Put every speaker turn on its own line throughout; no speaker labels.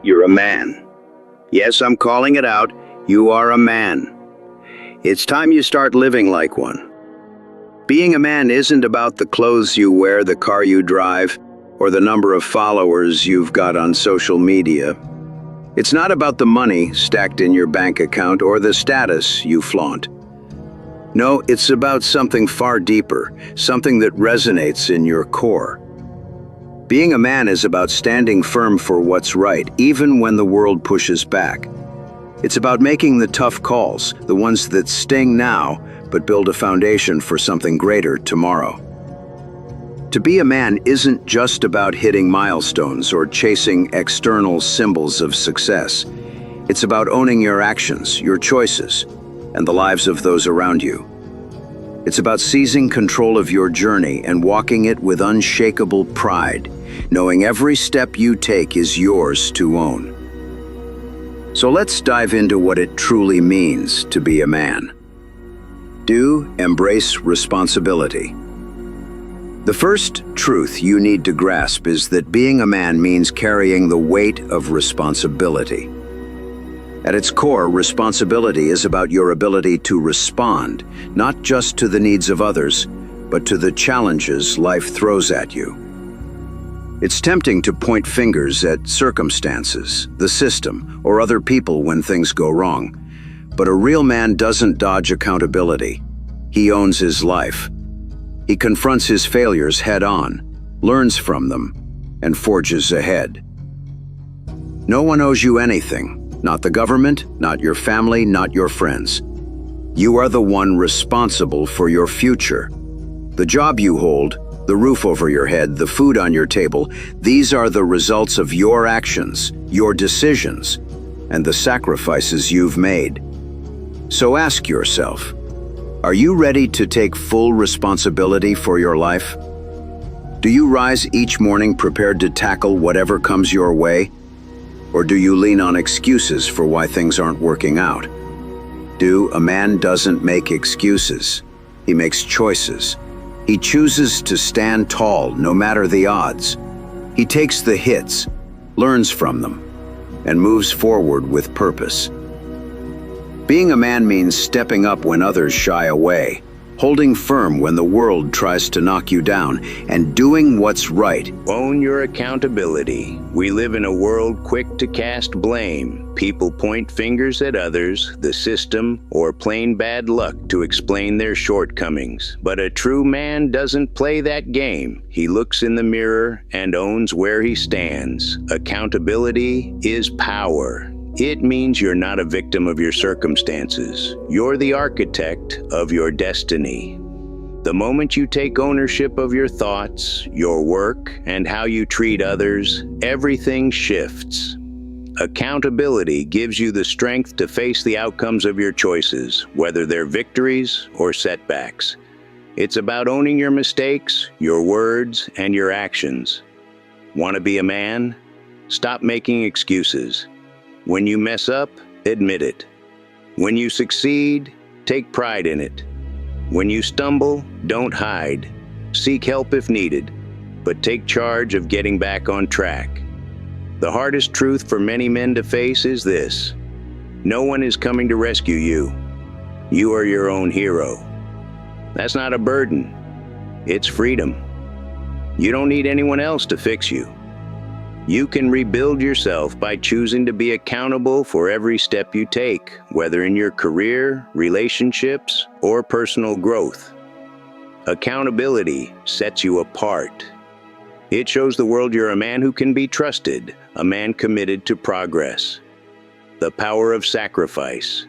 You're a man. Yes, I'm calling it out. You are a man. It's time you start living like one. Being a man isn't about the clothes you wear, the car you drive, or the number of followers you've got on social media. It's not about the money stacked in your bank account or the status you flaunt. No, it's about something far deeper, something that resonates in your core. Being a man is about standing firm for what's right, even when the world pushes back. It's about making the tough calls, the ones that sting now, but build a foundation for something greater tomorrow. To be a man isn't just about hitting milestones or chasing external symbols of success. It's about owning your actions, your choices, and the lives of those around you. It's about seizing control of your journey and walking it with unshakable pride, knowing every step you take is yours to own. So let's dive into what it truly means to be a man. Do embrace responsibility. The first truth you need to grasp is that being a man means carrying the weight of responsibility. At its core, responsibility is about your ability to respond, not just to the needs of others, but to the challenges life throws at you. It's tempting to point fingers at circumstances, the system, or other people when things go wrong. But a real man doesn't dodge accountability. He owns his life. He confronts his failures head-on, learns from them, and forges ahead. No one owes you anything. Not the government, not your family, not your friends. You are the one responsible for your future. The job you hold, the roof over your head, the food on your table, these are the results of your actions, your decisions, and the sacrifices you've made. So ask yourself, are you ready to take full responsibility for your life? Do you rise each morning prepared to tackle whatever comes your way? Or do you lean on excuses for why things aren't working out? A man doesn't make excuses. He makes choices. He chooses to stand tall no matter the odds. He takes the hits, learns from them, and moves forward with purpose. Being a man means stepping up when others shy away, holding firm when the world tries to knock you down, and doing what's right.
Own your accountability. We live in a world quick to cast blame. People point fingers at others, the system, or plain bad luck to explain their shortcomings. But a true man doesn't play that game. He looks in the mirror and owns where he stands. Accountability is power. It means you're not a victim of your circumstances. You're the architect of your destiny. The moment you take ownership of your thoughts, your work, and how you treat others, everything shifts. Accountability gives you the strength to face the outcomes of your choices, whether they're victories or setbacks. It's about owning your mistakes, your words, and your actions. Want to be a man? Stop making excuses. When you mess up, admit it. When you succeed, take pride in it. When you stumble, don't hide. Seek help if needed, but take charge of getting back on track. The hardest truth for many men to face is this: no one is coming to rescue you. You are your own hero. That's not a burden. It's freedom. You don't need anyone else to fix you. You can rebuild yourself by choosing to be accountable for every step you take, whether in your career, relationships, or personal growth. Accountability sets you apart. It shows the world you're a man who can be trusted, a man committed to progress. The power of sacrifice.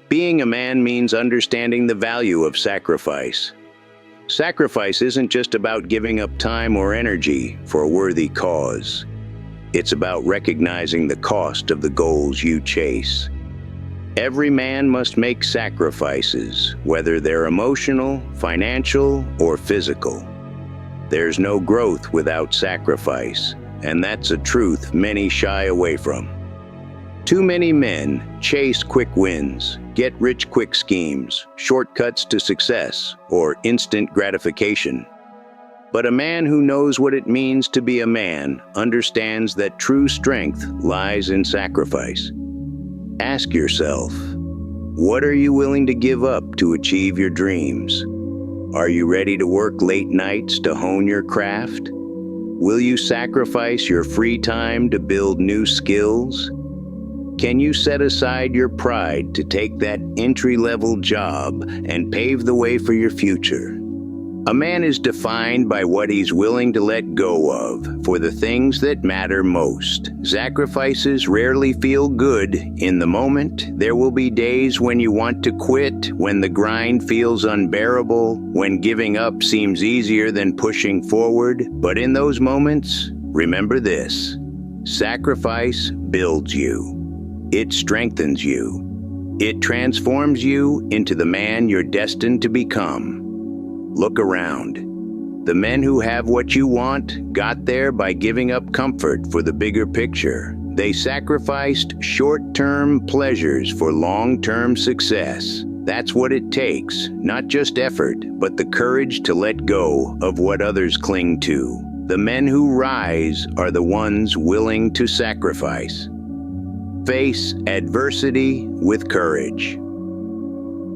Being a man means understanding the value of sacrifice. Sacrifice isn't just about giving up time or energy for a worthy cause. It's about recognizing the cost of the goals you chase. Every man must make sacrifices, whether they're emotional, financial, or physical. There's no growth without sacrifice, and that's a truth many shy away from. Too many men chase quick wins, get-rich-quick schemes, shortcuts to success, or instant gratification. But a man who knows what it means to be a man understands that true strength lies in sacrifice. Ask yourself, what are you willing to give up to achieve your dreams? Are you ready to work late nights to hone your craft? Will you sacrifice your free time to build new skills? Can you set aside your pride to take that entry-level job and pave the way for your future? A man is defined by what he's willing to let go of for the things that matter most. Sacrifices rarely feel good in the moment. There will be days when you want to quit, when the grind feels unbearable, when giving up seems easier than pushing forward. But in those moments, remember this: sacrifice builds you. It strengthens you. It transforms you into the man you're destined to become. Look around. The men who have what you want got there by giving up comfort for the bigger picture. They sacrificed short-term pleasures for long-term success. That's what it takes, not just effort, but the courage to let go of what others cling to. The men who rise are the ones willing to sacrifice. Face adversity with courage.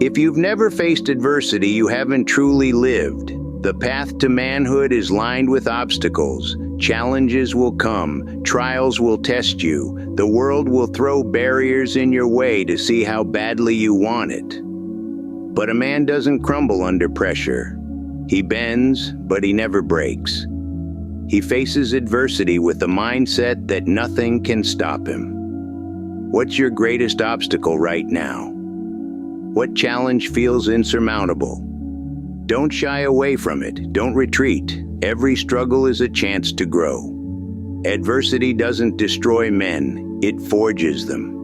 If you've never faced adversity, you haven't truly lived. The path to manhood is lined with obstacles. Challenges will come, trials will test you. The world will throw barriers in your way to see how badly you want it. But a man doesn't crumble under pressure. He bends, but he never breaks. He faces adversity with the mindset that nothing can stop him. What's your greatest obstacle right now? What challenge feels insurmountable? Don't shy away from it. Don't retreat. Every struggle is a chance to grow. Adversity doesn't destroy men, it forges them.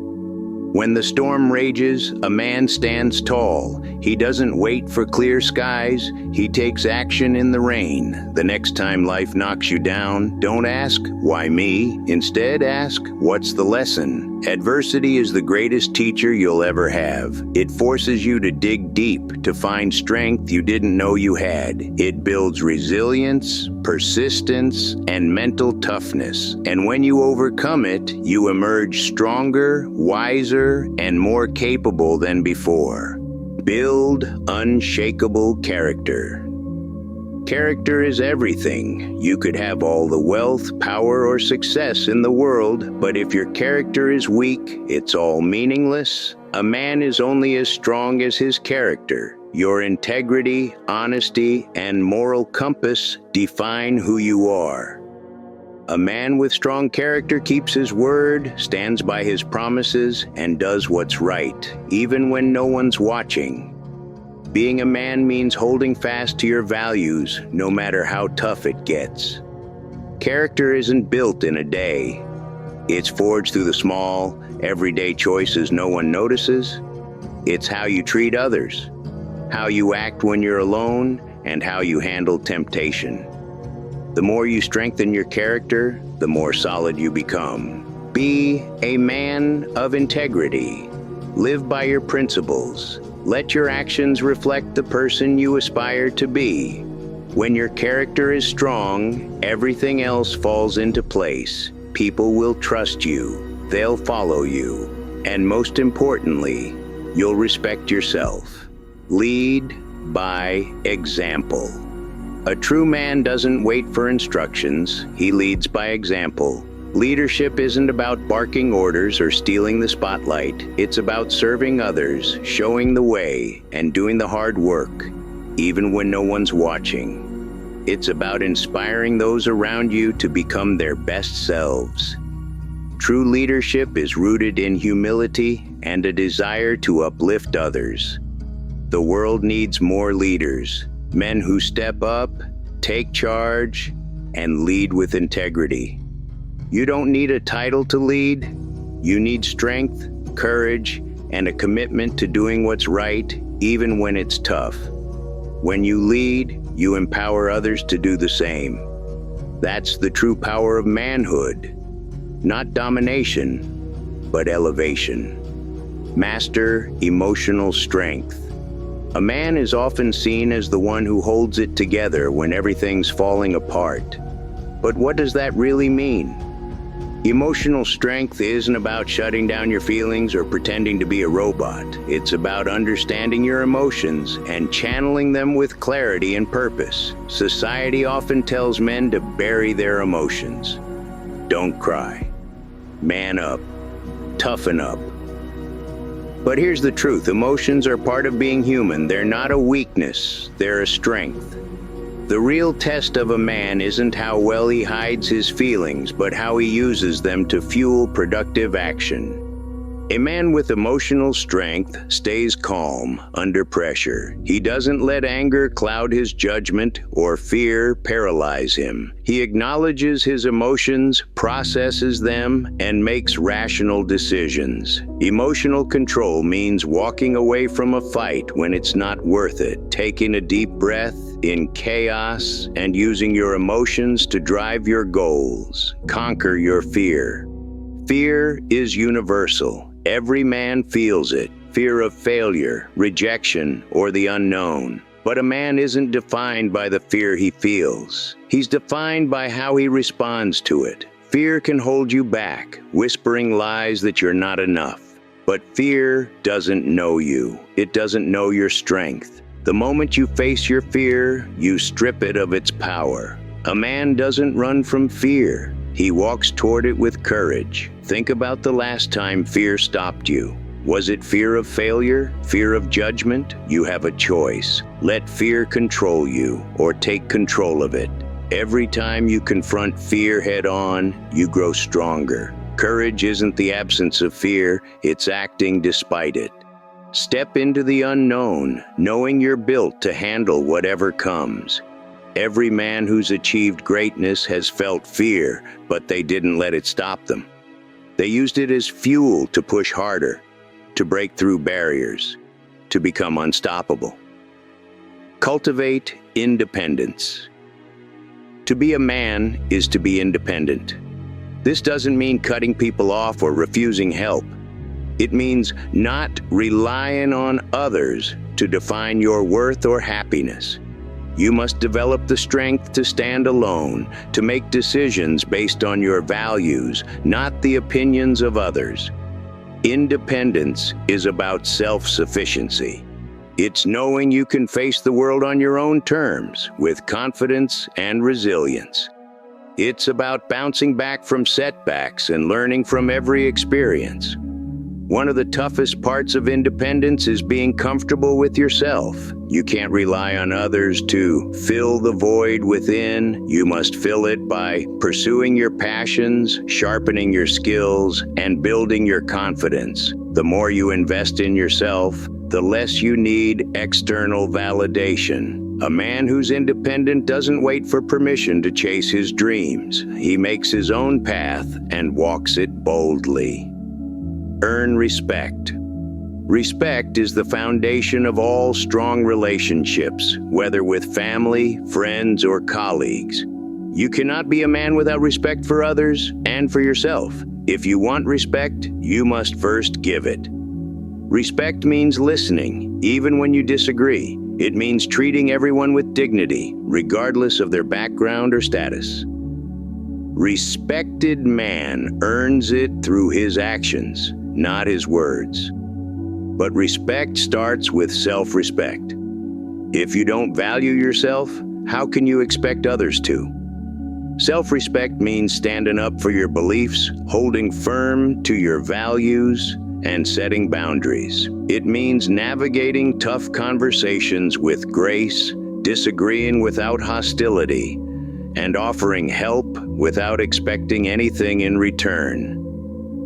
When the storm rages, a man stands tall. He doesn't wait for clear skies. He takes action in the rain. The next time life knocks you down, don't ask, "Why me?" Instead, ask, "What's the lesson?" Adversity is the greatest teacher you'll ever have. It forces you to dig deep, to find strength you didn't know you had. It builds resilience, persistence, and mental toughness. And when you overcome it, you emerge stronger, wiser, and more capable than before. Build unshakable character. Character is everything. You could have all the wealth, power, or success in the world, but if your character is weak, it's all meaningless. A man is only as strong as his character. Your integrity, honesty, and moral compass define who you are. A man with strong character keeps his word, stands by his promises, and does what's right, even when no one's watching. Being a man means holding fast to your values, no matter how tough it gets. Character isn't built in a day. It's forged through the small, everyday choices no one notices. It's how you treat others, how you act when you're alone, and how you handle temptation. The more you strengthen your character, the more solid you become. Be a man of integrity. Live by your principles. Let your actions reflect the person you aspire to be. When your character is strong, everything else falls into place. People will trust you. They'll follow you. And most importantly, you'll respect yourself. Lead by example. A true man doesn't wait for instructions, he leads by example. Leadership isn't about barking orders or stealing the spotlight. It's about serving others, showing the way, and doing the hard work, even when no one's watching. It's about inspiring those around you to become their best selves. True leadership is rooted in humility and a desire to uplift others. The world needs more leaders. Men who step up, take charge, and lead with integrity. You don't need a title to lead. You need strength, courage, and a commitment to doing what's right, even when it's tough. When you lead, you empower others to do the same. That's the true power of manhood. Not domination, but elevation. Master emotional strength. A man is often seen as the one who holds it together when everything's falling apart. But what does that really mean? Emotional strength isn't about shutting down your feelings or pretending to be a robot. It's about understanding your emotions and channeling them with clarity and purpose. Society often tells men to bury their emotions. Don't cry. Man up. Toughen up. But here's the truth. Emotions are part of being human. They're not a weakness. They're a strength. The real test of a man isn't how well he hides his feelings, but how he uses them to fuel productive action. A man with emotional strength stays calm under pressure. He doesn't let anger cloud his judgment or fear paralyze him. He acknowledges his emotions, processes them, and makes rational decisions. Emotional control means walking away from a fight when it's not worth it, taking a deep breath in chaos, and using your emotions to drive your goals. Conquer your fear. Fear is universal. Every man feels it. Fear of failure, rejection, or the unknown. But a man isn't defined by the fear he feels. He's defined by how he responds to it. Fear can hold you back, whispering lies that you're not enough. But fear doesn't know you. It doesn't know your strength. The moment you face your fear, you strip it of its power. A man doesn't run from fear. He walks toward it with courage. Think about the last time fear stopped you. Was it fear of failure? Fear of judgment? You have a choice. Let fear control you, or take control of it. Every time you confront fear head-on, you grow stronger. Courage isn't the absence of fear, it's acting despite it. Step into the unknown, knowing you're built to handle whatever comes. Every man who's achieved greatness has felt fear, but they didn't let it stop them. They used it as fuel to push harder, to break through barriers, to become unstoppable. Cultivate independence. To be a man is to be independent. This doesn't mean cutting people off or refusing help. It means not relying on others to define your worth or happiness. You must develop the strength to stand alone, to make decisions based on your values, not the opinions of others. Independence is about self-sufficiency. It's knowing you can face the world on your own terms, with confidence and resilience. It's about bouncing back from setbacks and learning from every experience. One of the toughest parts of independence is being comfortable with yourself. You can't rely on others to fill the void within. You must fill it by pursuing your passions, sharpening your skills, and building your confidence. The more you invest in yourself, the less you need external validation. A man who's independent doesn't wait for permission to chase his dreams. He makes his own path and walks it boldly. Earn respect. Respect is the foundation of all strong relationships, whether with family, friends, or colleagues. You cannot be a man without respect for others and for yourself. If you want respect, you must first give it. Respect means listening, even when you disagree. It means treating everyone with dignity, regardless of their background or status. Respected man earns it through his actions, not his words. But respect starts with self-respect. If you don't value yourself, how can you expect others to? Self-respect means standing up for your beliefs, holding firm to your values, and setting boundaries. It means navigating tough conversations with grace, disagreeing without hostility, and offering help without expecting anything in return.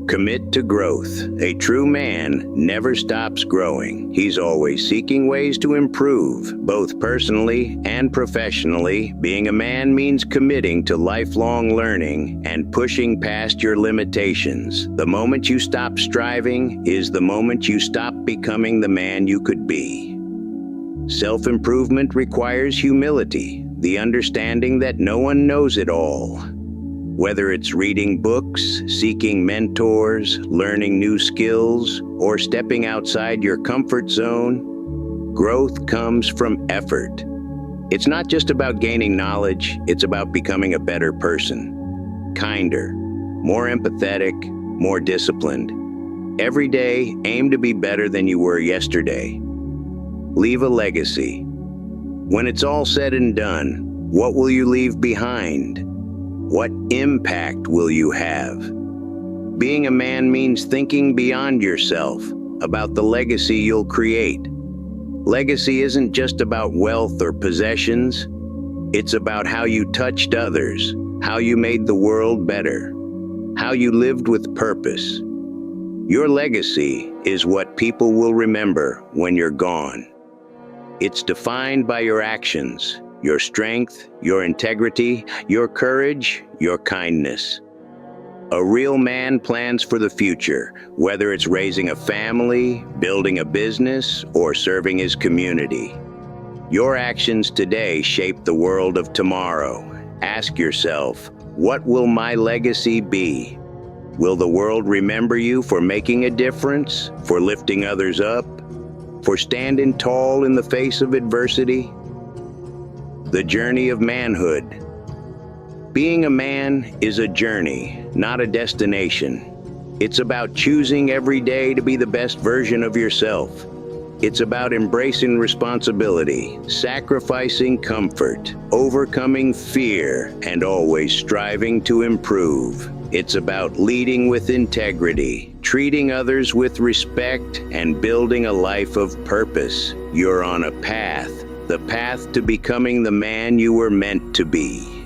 Commit to growth. A true man never stops growing. He's always seeking ways to improve, both personally and professionally. Being a man means committing to lifelong learning and pushing past your limitations. The moment you stop striving is the moment you stop becoming the man you could be. Self-improvement requires humility, the understanding that no one knows it all. Whether it's reading books, seeking mentors, learning new skills, or stepping outside your comfort zone, Growth comes from effort. It's not just about gaining knowledge, it's about becoming a better person. Kinder, more empathetic, more disciplined. Every day, aim to be better than you were yesterday. Leave a legacy. When it's all said and done, what will you leave behind? What impact will you have? Being a man means thinking beyond yourself, about the legacy you'll create. Legacy isn't just about wealth or possessions. It's about how you touched others, how you made the world better, how you lived with purpose. Your legacy is what people will remember when you're gone. It's defined by your actions, your strength, your integrity, your courage, your kindness. A real man plans for the future, whether it's raising a family, building a business, or serving his community. Your actions today shape the world of tomorrow. Ask yourself, what will my legacy be? Will the world remember you for making a difference, for lifting others up, for standing tall in the face of adversity? The journey of manhood. Being a man is a journey, not a destination. It's about choosing every day to be the best version of yourself. It's about embracing responsibility, sacrificing comfort, overcoming fear, and always striving to improve. It's about leading with integrity, treating others with respect, and building a life of purpose. You're on a path, the path to becoming the man you were meant to be.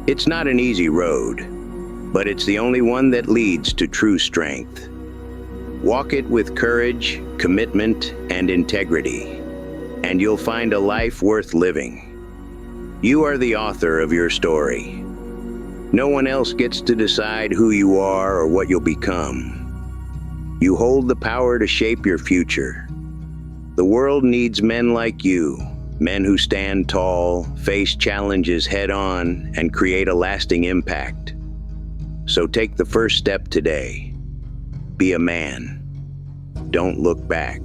It's not an easy road, but it's the only one that leads to true strength. Walk it with courage, commitment, and integrity, and you'll find a life worth living. You are the author of your story. No one else gets to decide who you are or what you'll become. You hold the power to shape your future. The world needs men like you, men who stand tall, face challenges head-on, and create a lasting impact. So take the first step today. Be a man. Don't look back.